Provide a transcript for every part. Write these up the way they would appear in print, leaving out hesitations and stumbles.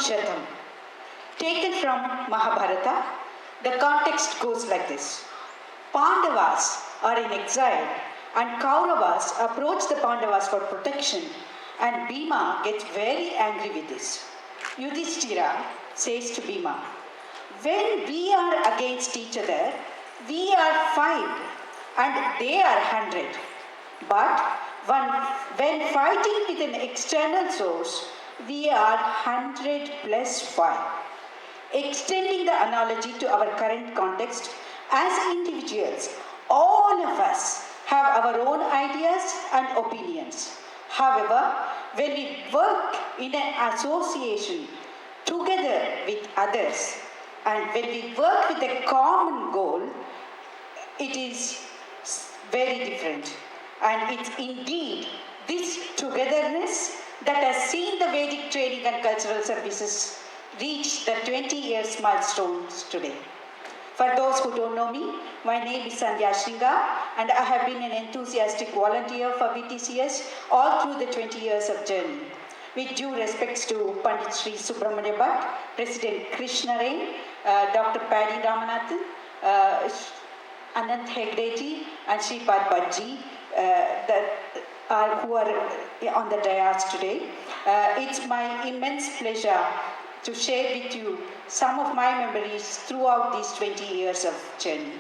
Shatam. Taken from Mahabharata, the context goes like this. Pandavas are in exile and Kauravas approach the Pandavas for protection and Bhima gets very angry with this. Yudhishthira says to Bhima, when we are against each other, we are 5 and they are 100. But when fighting with an external source, we are 100 plus 5. Extending the analogy to our current context, as individuals, all of us have our own ideas and opinions. However, when we work in an association together with others, and when we work with a common goal, it is very different. And it's indeed this togetherness that has seen the Vedic training and cultural services reach the 20 years milestones today. For those who don't know me, my name is Sandhya Sringar and I have been an enthusiastic volunteer for VTCS all through the 20 years of journey. With due respects to Pandit Sri Subramanya Bhatt, President Krishna Rain, Dr. Paddy Ramanathan, Anant Hegdeji and Shripad Bhaji, who are on the dais today. It's my immense pleasure to share with you some of my memories throughout these 20 years of journey.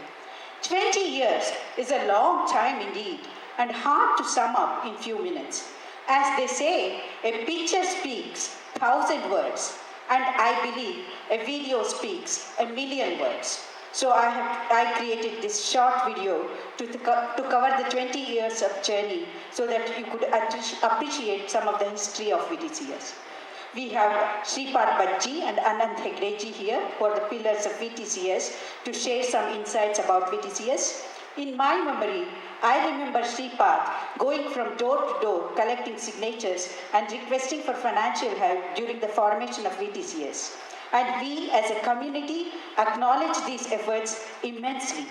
20 years is a long time indeed and hard to sum up in few minutes. As they say, a picture speaks 1,000 words and I believe a video speaks 1,000,000 words. So I created this short video to cover the 20 years of journey so that you could appreciate some of the history of VTCS. We have Shripad Bhaji and Anant Hegdeji here, who are the pillars of VTCS, to share some insights about VTCS. In my memory, I remember Shripad going from door to door collecting signatures and requesting for financial help during the formation of VTCS. And we as a community acknowledge these efforts immensely.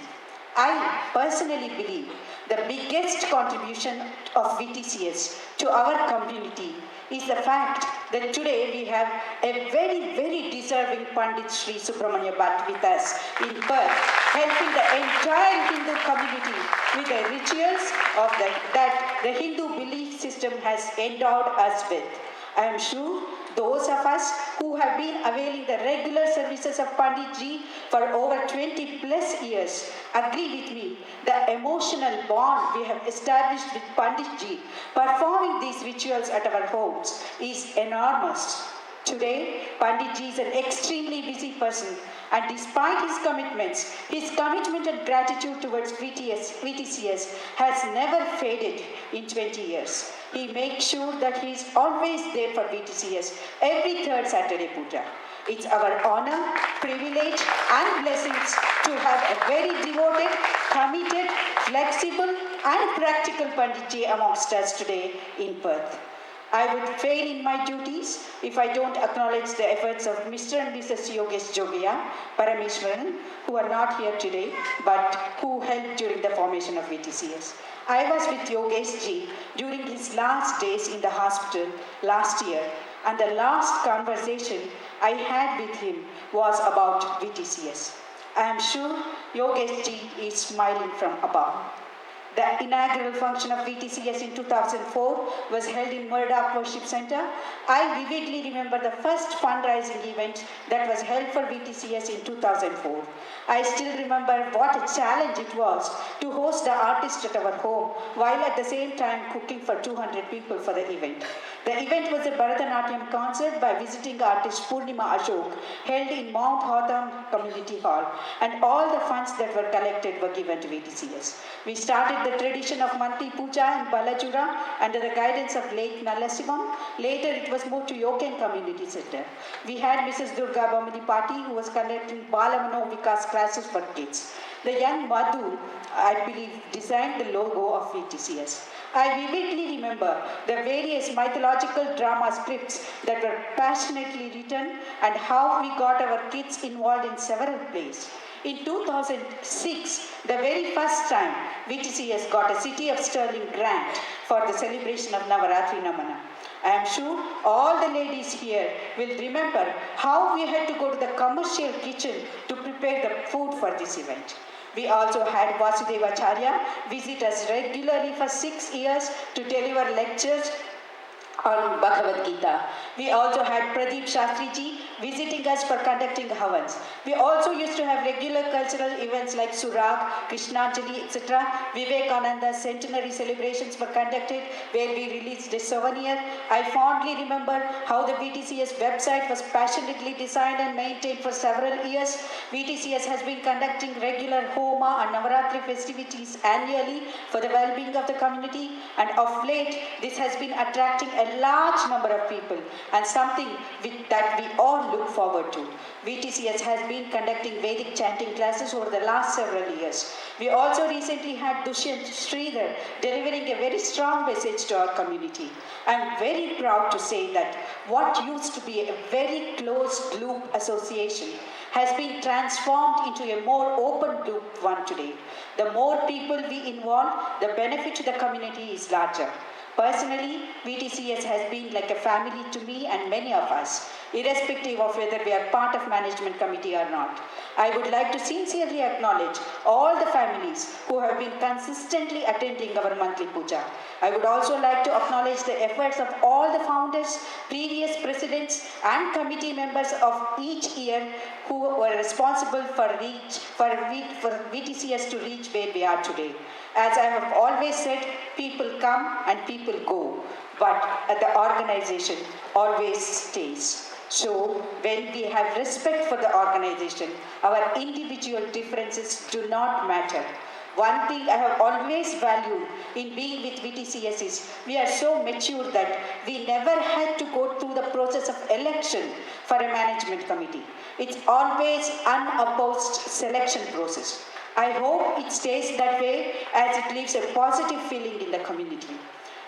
I personally believe the biggest contribution of VTCS to our community is the fact that today we have a very, very deserving Pandit Sri Subramanya Bhatt with us in Perth, helping the entire Hindu community with the rituals of that the Hindu belief system has endowed us with. I am sure those of us who have been availing the regular services of Panditji for over 20 plus years agree with me. The emotional bond we have established with Panditji performing these rituals at our homes is enormous. Today, Panditji is an extremely busy person and despite his commitments, his commitment and gratitude towards VTCS has never faded in 20 years. He makes sure that he is always there for VTCS every third Saturday puja. It's our honor, privilege and blessings to have a very devoted, committed, flexible and practical Panditji amongst us today in Perth. I would fail in my duties if I don't acknowledge the efforts of Mr. and Mrs. Yogesh Jogia Parameshwaran, who are not here today, but who helped during the formation of VTCS. I was with Yogesh Ji during his last days in the hospital last year, and the last conversation I had with him was about VTCS. I am sure Yogesh Ji is smiling from above. The inaugural function of VTCS in 2004 was held in Murdoch Worship Center. I vividly remember the first fundraising event that was held for VTCS in 2004. I still remember what a challenge it was to host the artist at our home while at the same time cooking for 200 people for the event. The event was a Bharatanatyam concert by visiting artist Purnima Ashok held in Mount Hotham Community Hall, and all the funds that were collected were given to VTCS. We started the tradition of monthly puja in Balajura under the guidance of late Nallasivam. Later it was moved to Yoken Community Center. We had Mrs. Durga Bamani Pati who was conducting Balamano Vikas classes for kids. The young Madhu, I believe, designed the logo of VTCS. I vividly remember the various mythological drama scripts that were passionately written and how we got our kids involved in several plays. In 2006, the very first time, VTCS got a City of Sterling grant for the celebration of Navaratri Namana. I am sure all the ladies here will remember how we had to go to the commercial kitchen to prepare the food for this event. We also had Vasudevacharya visit us regularly for 6 years to deliver lectures on Bhagavad Gita. We also had Pradeep Shastriji visiting us for conducting Havans. We also used to have regular cultural events like Surag, Krishnanjali, etc. Vivekananda's centenary celebrations were conducted where we released a souvenir. I fondly remember how the VTCS website was passionately designed and maintained for several years. VTCS has been conducting regular Homa and Navaratri festivities annually for the well-being of the community, and of late this has been attracting a large number of people and something that we all look forward to. VTCS has been conducting Vedic chanting classes over the last several years. We also recently had Dushyant Sridhar delivering a very strong message to our community. I am very proud to say that what used to be a very closed loop association has been transformed into a more open loop one today. The more people we involve, the benefit to the community is larger. Personally, VTCS has been like a family to me and many of us, irrespective of whether we are part of management committee or not. I would like to sincerely acknowledge all the families who have been consistently attending our monthly puja. I would also like to acknowledge the efforts of all the founders, previous presidents and committee members of each year who were responsible for VTCS to reach where we are today. As I have always said, people come and people go, but the organization always stays. So when we have respect for the organization, our individual differences do not matter. One thing I have always valued in being with VTCS is we are so mature that we never had to go through the process of election for a management committee. It's always unopposed selection process. I hope it stays that way as it leaves a positive feeling in the community.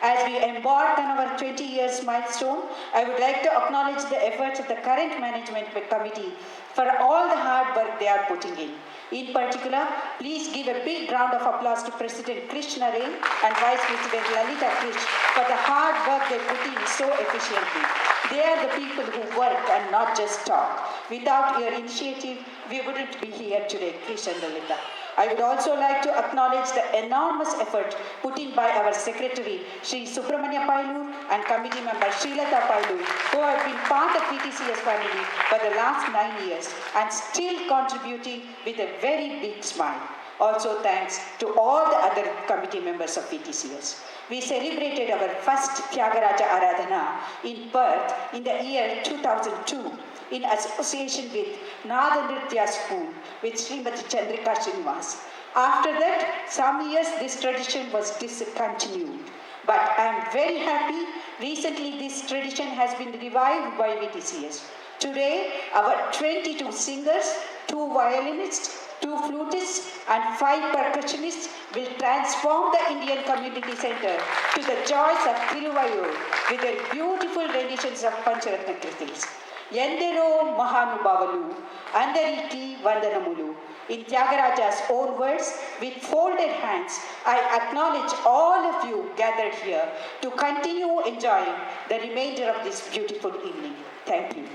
As we embark on our 20 years milestone, I would like to acknowledge the efforts of the current management committee for all the hard work they are putting in. In particular, please give a big round of applause to President Krishna Ray and Vice President Lalita Krish for the hard work they put in so efficiently. They are the people who work and not just talk. Without your initiative, we wouldn't be here today, Krish and Lalita. I would also like to acknowledge the enormous effort put in by our Secretary, Sri Subramanya Pailu, and Committee Member Srilata Pailu, who have been part of VTCS family for the last 9 years and still contributing with a very big smile. Also thanks to all the other committee members of VTCS. We celebrated our first Thyagaraja Aradhana in Perth in the year 2002 in association with Nada School with Srimati Chandrika Srinivas. After that, some years this tradition was discontinued. But I am very happy, recently this tradition has been revived by VTCS. Today, our 22 singers, 2 violinists, 2 flutists and 5 percussionists will transform the Indian Community Center to the joys of Thiruvayur with their beautiful renditions of Pancharatna Kritis. Yendero Mahanubavalu, Andariki Vandanamulu. In Thyagaraja's own words, with folded hands, I acknowledge all of you gathered here to continue enjoying the remainder of this beautiful evening. Thank you.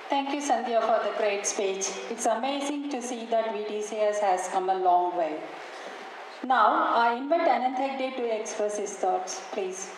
Thank you, Sandhya, for the great speech. It's amazing to see that VTCS has come a long way. Now, I invite Anand Hegde to express his thoughts, please.